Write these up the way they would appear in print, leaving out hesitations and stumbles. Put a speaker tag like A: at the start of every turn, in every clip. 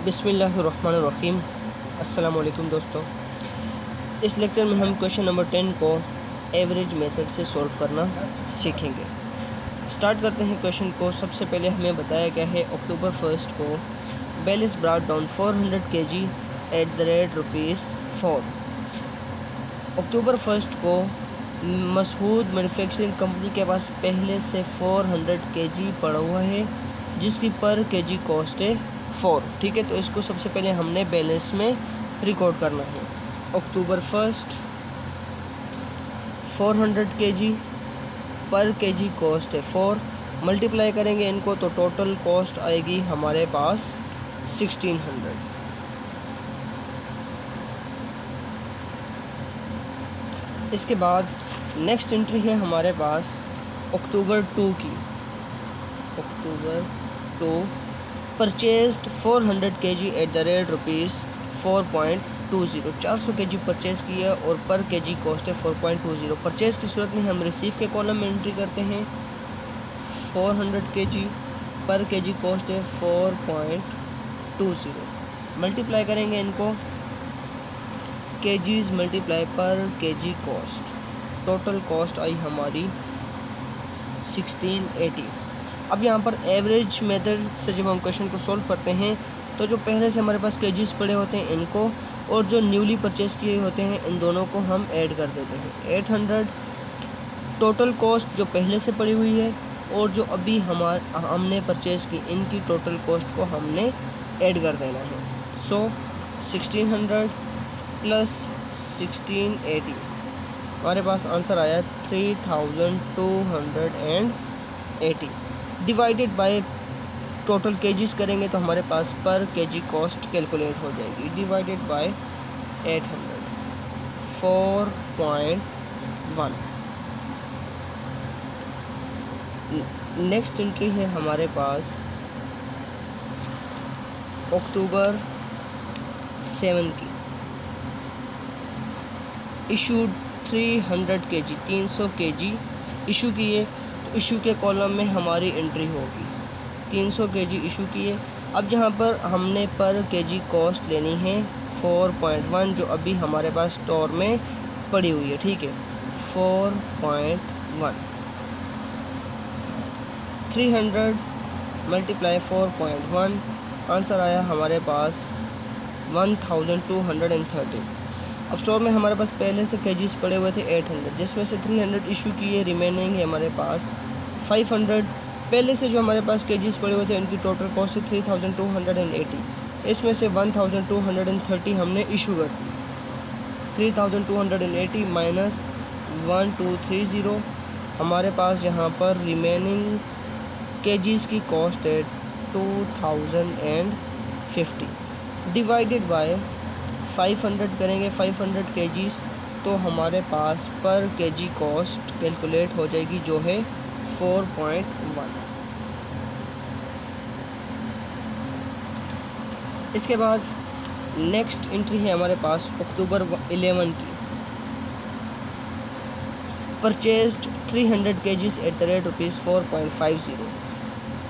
A: बिस्मिल्लाहिर्रहमानिर्रहीम। अस्सलाम वालेकुम दोस्तों। इस लेक्चर में हम क्वेश्चन नंबर 10 को एवरेज मेथड से सॉल्व करना सीखेंगे। स्टार्ट करते हैं क्वेश्चन को। सबसे पहले हमें बताया गया है अक्टूबर 1 को balance brought down 400 kg at the rate ₹4। अक्टूबर 1 को मशहूर मैन्युफैक्चरिंग कंपनी के पास पहले से 400 kg पड़ा हुआ है जिसकी पर केजी कॉस्ट है 4। ठीक है, तो इसको सबसे पहले हमने बैलेंस में रिकॉर्ड करना है। अक्टूबर 1 400 kg पर केजी कॉस्ट है 4, मल्टीप्लाई करेंगे इनको तो टोटल कॉस्ट आएगी हमारे पास 1600। इसके बाद नेक्स्ट एंट्री है हमारे पास अक्टूबर 2 की। अक्टूबर 2 purchased 400 kg at the rate ₹4.20। 400 kg purchase किया और पर केजी कॉस्ट है 4.20। परचेज की सूरत में हम रिसीव के कॉलम में एंट्री करते हैं। 400 kg पर केजी कॉस्ट है 4.20। मल्टीप्लाई करेंगे इनको, केजीज मल्टीप्लाई पर केजी कॉस्ट, टोटल कॉस्ट आई हमारी 1680। अब यहाँ पर एवरेज मेथड से जब हम क्वेश्चन को सॉल्व करते हैं तो जो पहले से हमारे पास केजीज पड़े होते हैं इनको और जो न्यूली परचेज किए होते हैं इन दोनों को हम ऐड कर देते हैं। 800 टोटल कॉस्ट जो पहले से पड़ी हुई है और जो अभी हमने परचेज़ की इनकी टोटल कॉस्ट को हमने ऐड कर देना है। सो 1600 प्लस 1680 हमारे पास आंसर आया 3280 डिवाइडेड बाय टोटल केजीज करेंगे तो हमारे पास पर केजी कॉस्ट कैलकुलेट हो जाएगी। Divided by 800 4.1। नेक्स्ट एंट्री है हमारे पास अक्टूबर 7 की। इशूड 300 kg 300 kg इशू किए तो इशू के कॉलम में हमारी एंट्री होगी 300 kg इशू किए। अब यहाँ पर हमने पर केजी कॉस्ट लेनी है 4.1 जो अभी हमारे पास स्टोर में पड़ी हुई है। ठीक है, 4.1 300 मल्टीप्लाई 4.1 आंसर आया हमारे पास 1230। अब स्टोर में हमारे पास पहले से केजीज पड़े हुए थे 800 जिसमें से 300 इशू किए, रिमेनिंग है हमारे पास 500। पहले से जो हमारे पास केजीज पड़े हुए थे उनकी टोटल कॉस्ट है 3280। इसमें से 1230 हमने इशू कर दी। 3280 माइनस 1230 हमारे पास यहाँ पर रिमेनिंग केजीज की कॉस्ट है 2050 डिवाइडेड बाय 500 करेंगे 500 केजीज तो हमारे पास पर केजी कॉस्ट कैलकुलेट हो जाएगी जो है 4.1। इसके बाद नेक्स्ट एंट्री है हमारे पास अक्टूबर 11 की। Purchased 300 kg at the rate ₹4.50।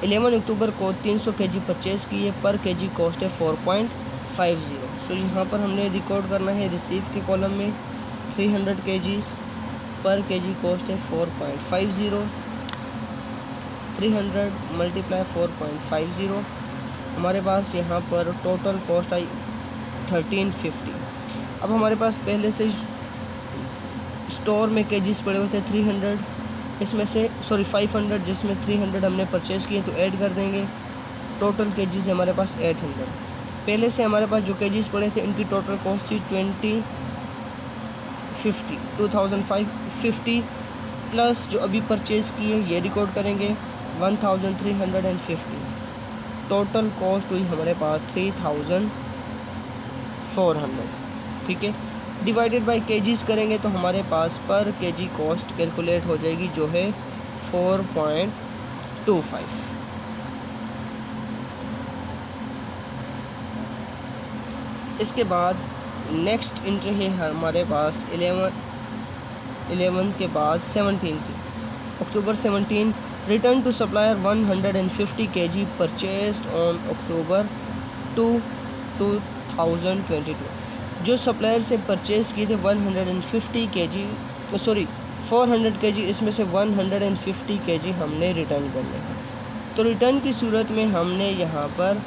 A: 11 अक्टूबर को 300 kg परचेज़ किए, पर केजी कॉस्ट है 4.50। सो यहाँ पर हमने रिकॉर्ड करना है रिसीव के कॉलम में 300 kg पर केजी कॉस्ट है 4.50। 300 मल्टीप्लाई 4.50 हमारे पास यहाँ पर टोटल कॉस्ट आई 1350। अब हमारे पास पहले से स्टोर में केजीज पड़े हुए थे 300, इसमें से 500 जिसमें 300 हमने परचेज़ किए तो ऐड कर देंगे। टोटल केजीज हमारे पास 800। पहले से हमारे पास जो केजीज पड़े थे इनकी टोटल कॉस्ट थी 2550 प्लस जो अभी परचेज़ किए ये रिकॉर्ड करेंगे 1350। टोटल कॉस्ट हुई हमारे पास 3400। ठीक है, डिवाइडेड बाय केजीज करेंगे तो हमारे पास पर केजी कॉस्ट कैलकुलेट हो जाएगी जो है 4.25। इसके बाद नेक्स्ट एंट्री है हमारे पास 11 के बाद 17 की। October 17 return to supplier 150 kg purchased on October 2 2022। जो सप्लायर से परचेज़ किए थे 150 kg, सॉरी 400 kg, इसमें से 150 kg हमने रिटर्न करने हैं। तो रिटर्न की सूरत में हमने यहाँ पर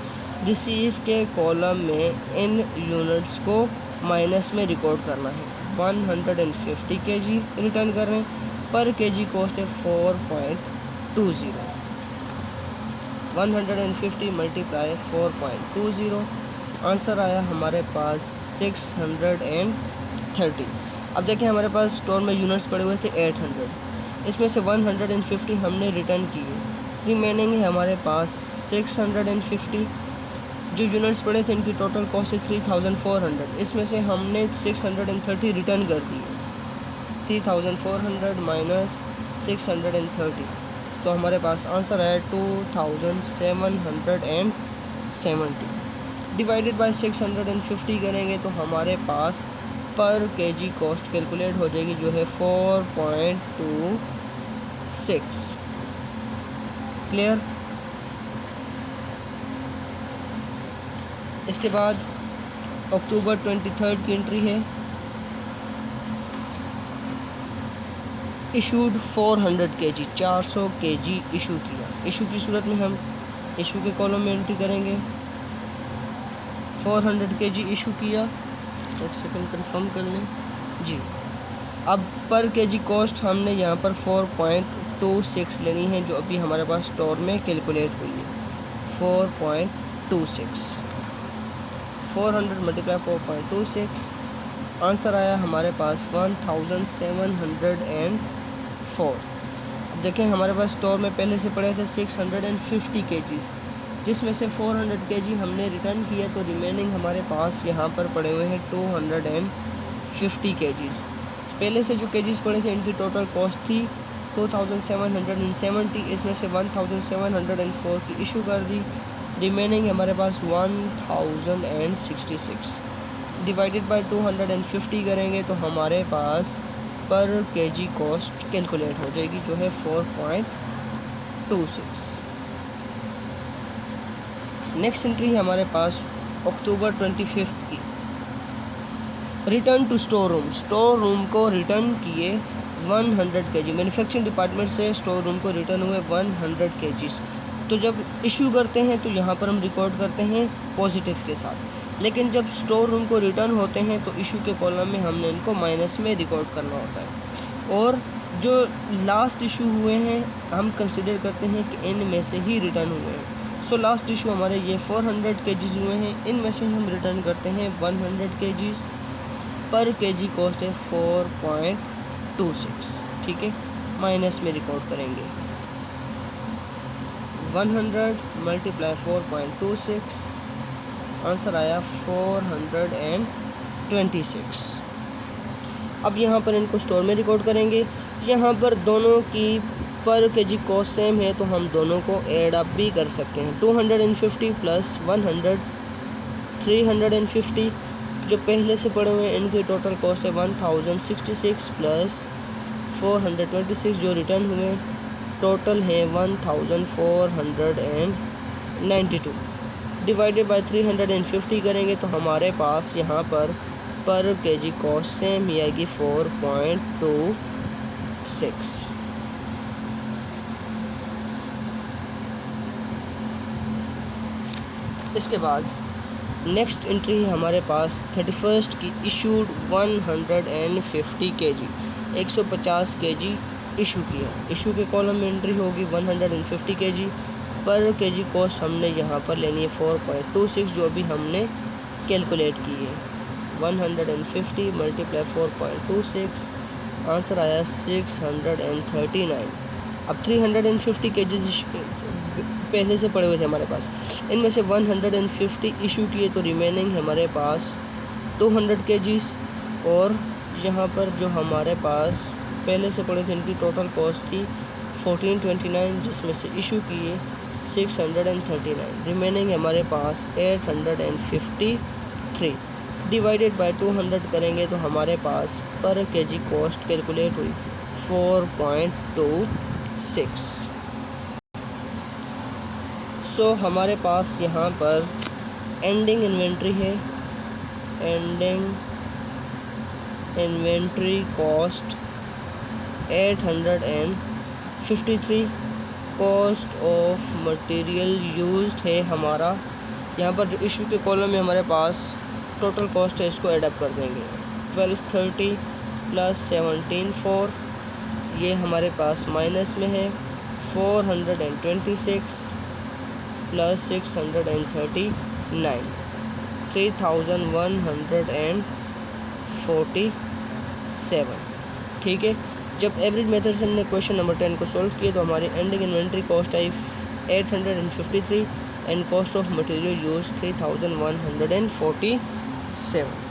A: रिसीव के कॉलम में इन यूनिट्स को माइनस में रिकॉर्ड करना है। 150 kg रिटर्न कर रहे हैं, पर केजी कॉस्ट है 4.20। 150 मल्टीप्लाई 4.20, आंसर आया हमारे पास 630। अब देखिए हमारे पास स्टोर में यूनिट्स पड़े हुए थे 800, इसमें से 150 हमने रिटर्न किए, रिमेनिंग है हमारे पास 650। जो यूनिट्स पड़े थे इनकी टोटल कॉस्ट है 3400, इसमें से हमने 630 रिटर्न कर दिए। 3400 माइनस 630, तो हमारे पास आंसर आया 2770। डिवाइडेड बाय 650 करेंगे तो हमारे पास पर केजी कॉस्ट कैलकुलेट हो जाएगी, जो है 4.26। क्लियर। इसके बाद अक्टूबर 23 की एंट्री है। इशूड 400 kg, 400 kg इशू किया। इशू की सूरत में हम इशू के कॉलम में एंट्री करेंगे। 400 kg इशू किया, एक सेकंड कंफर्म कर लें जी। अब पर केजी कॉस्ट हमने यहाँ पर 4.26 लेनी है, जो अभी हमारे पास स्टोर में कैलकुलेट हुई है। 4.26, 400 मल्टीप्लाई 4.26, आंसर आया हमारे पास 1704। अब देखें हमारे पास स्टोर में पहले से पड़े थे 650 kgs, जिसमें से 400 kg हमने रिटर्न किया, तो रिमेनिंग हमारे पास यहाँ पर पड़े हुए हैं 250 kgs। पहले से जो kgs पड़े थे इनकी टोटल कॉस्ट थी 2770, इसमें से 1704 की इशू कर दी, रिमेनिंग हमारे पास 1066। डिवाइडेड बाय 250 करेंगे तो हमारे पास पर केजी कॉस्ट कैलकुलेट हो जाएगी, जो है 4.26। नेक्स्ट एंट्री है हमारे पास अक्टूबर 25 की। Return to store room, store room को रिटर्न किए 100 kg। मैन्युफैक्चरिंग डिपार्टमेंट से स्टोर रूम को रिटर्न हुए 100 kg। तो जब इशू करते हैं तो यहाँ पर हम रिकॉर्ड करते हैं पॉजिटिव के साथ, लेकिन जब स्टोर रूम को रिटर्न होते हैं तो इशू के कॉलम में हमने इनको माइनस में रिकॉर्ड करना होता है। और जो लास्ट इशू हुए हैं हम कंसिडर करते हैं कि इनमें से ही रिटर्न हुए हैं। सो लास्ट इशू हमारे ये 400 kg हुए हैं, इनमें से हम रिटर्न करते हैं 100 kg। पर केजी कॉस्ट है 4.26, ठीक है, माइनस में रिकॉर्ड करेंगे। 100 मल्टीप्लाई 4.26, आंसर आया 426। अब यहाँ पर इनको स्टोर में रिकॉर्ड करेंगे। यहाँ पर दोनों की पर केजी कॉस्ट सेम है, तो हम दोनों को ऐड अप भी कर सकते हैं। 250 प्लस 100, 350। जो पहले से पड़े हुए हैं इनकी टोटल कॉस्ट है 1066 प्लस 426, जो रिटर्न हुए टोटल है 1492। डिवाइडेड बाय 350 करेंगे तो हमारे पास यहाँ पर केजी कॉस्ट सेम ही आएगी 4.26। इसके बाद नेक्स्ट एंट्री है हमारे पास 31 की। इशूड 150 kg, 150 kg इशू किया। इशू के कॉलम में एंट्री होगी 150 kg। पर केजी कॉस्ट हमने यहाँ पर लेनी है 4.26, जो अभी हमने कैलकुलेट की है। 150 मल्टीप्लाई 4.26, आंसर आया 639। अब 350 kg पहले से पड़े हुए थे हमारे पास, इनमें से 150 इशू किए, तो रिमेनिंग हमारे पास 200 kgs। और यहाँ पर जो हमारे पास पहले से पड़े थे इनकी टोटल कॉस्ट थी 1429, जिसमें से इशू किए 639, रिमेनिंग हमारे पास 853। डिवाइडेड बाय 200 करेंगे तो हमारे पास पर केजी कॉस्ट कैलकुलेट हुई 4.26। सो हमारे पास यहाँ पर एंडिंग इन्वेंट्री है, ending inventory cost 853, cost of material used है हमारा, यहाँ पर जो इशू के कॉलम में हमारे पास टोटल कॉस्ट है इसको ऐड अप कर देंगे। 1230 प्लस 17.4 ये हमारे पास माइनस में है। 426 प्लस 639 3147। ठीक है, जब एवरेज मेथड से हमने क्वेश्चन नंबर 10 को सॉल्व किया तो हमारी ending inventory cost I 853 and cost of material use 3147।